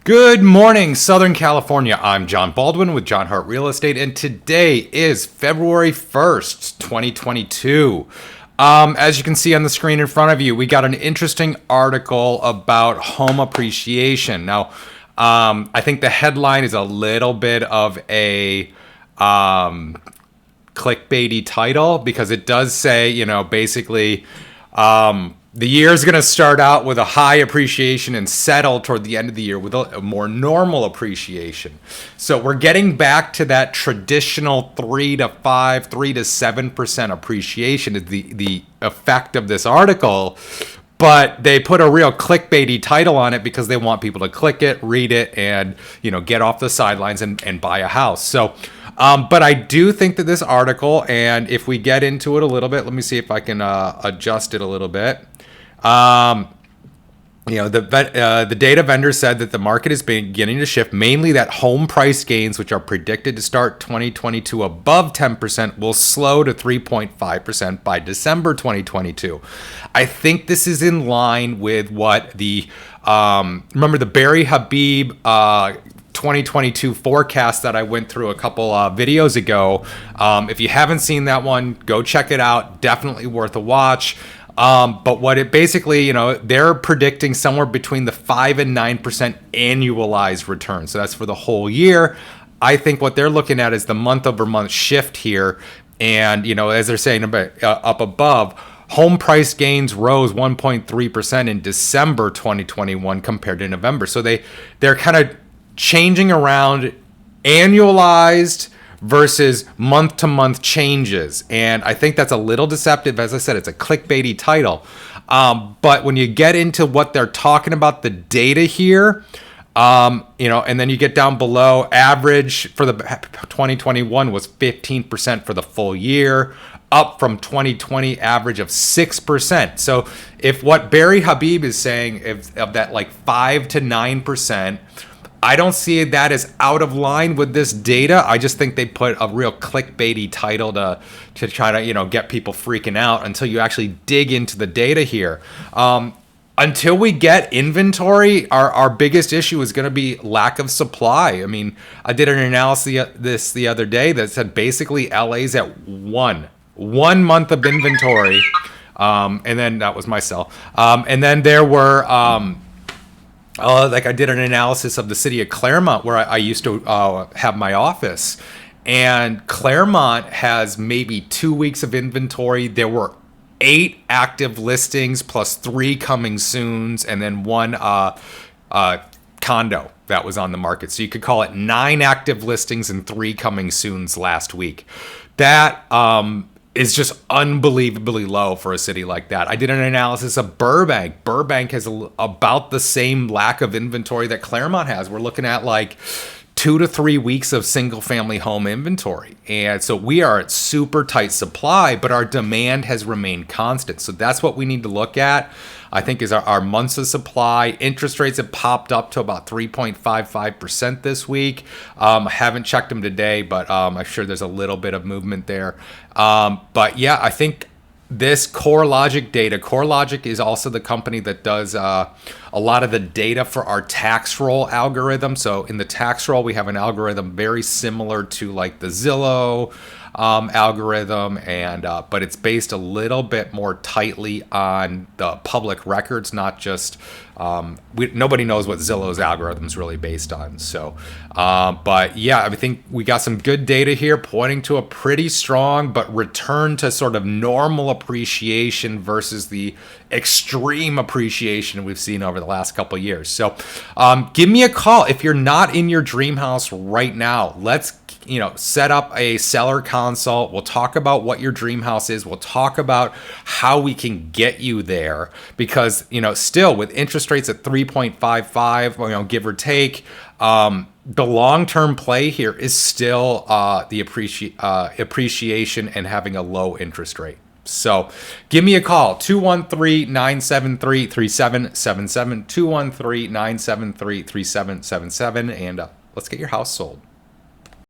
Good morning, Southern California. I'm John Baldwin with John Hart Real Estate, and today is February 1st, 2022. As you can see on the screen in front of you, we got an interesting article about home appreciation. Now, I think the headline is a little bit of a clickbaity title because it does say, basically, the year is going to start out with a high appreciation and settle toward the end of the year with a more normal appreciation. So we're getting back to that traditional 3 to 7% appreciation is the effect of this article. But they put a real clickbaity title on it because they want people to click it, read it, and get off the sidelines and buy a house. So, but I do think that this article, and if we get into it a little bit, let me see if I can adjust it a little bit. The data vendor said that the market is beginning to shift, mainly that home price gains, which are predicted to start 2022 above 10%, will slow to 3.5% by December 2022. I think this is in line with what the, remember the Barry Habib 2022 forecast that I went through a couple videos ago. If you haven't seen that one, go check it out. Definitely worth a watch. But what it basically, they're predicting somewhere between the 5 and 9% annualized return. So that's for the whole year. I think what they're looking at is the month over month shift here. And, as they're saying up above, home price gains rose 1.3% in December 2021 compared to November. So they're kind of changing around annualized versus month-to-month changes. And I think that's a little deceptive. As I said, it's a clickbaity title. But when you get into what they're talking about, the data here, and then you get down below, average for the 2021 was 15% for the full year, up from 2020 average of 6%. So if what Barry Habib is saying of that like 5 to 9%, I don't see that as out of line with this data. I just think they put a real clickbaity title to try to, get people freaking out until you actually dig into the data here. Until we get inventory, our biggest issue is going to be lack of supply. I mean, I did an analysis the other day that said basically LA's at one month of inventory. And then that was my cell. And then there were... I did an analysis of the city of Claremont where I used to have my office, and Claremont has maybe 2 weeks of inventory. There were 8 active listings plus 3 coming soons, and then 1 condo that was on the market. So you could call it 9 active listings and 3 coming soons last week. That is just unbelievably low for a city like that. I did an analysis of Burbank. Burbank has about the same lack of inventory that Claremont has. We're looking at like 2 to 3 weeks of single family home inventory. And so we are at super tight supply, but our demand has remained constant. So that's what we need to look at, I think, is our months of supply. Interest rates have popped up to about 3.55% this week. I haven't checked them today, but I'm sure there's a little bit of movement there. But yeah, I think this Corelogic data, Corelogic is also the company that does a lot of the data for our tax roll algorithm. So in the tax roll, we have an algorithm very similar to like the Zillow algorithm, and but it's based a little bit more tightly on the public records, not just nobody knows what Zillow's algorithm is really based on. So but yeah, I think we got some good data here pointing to a pretty strong but return to sort of normal appreciation versus the extreme appreciation we've seen over the last couple of years. So give me a call if you're not in your dream house right now. Let's set up a seller consult. We'll talk about what your dream house is. We'll talk about how we can get you there, because still with interest rates at 3.55, give or take, the long-term play here is still the appreciation and having a low interest rate. So give me a call, 213-973-3777, 213-973-3777, and let's get your house sold.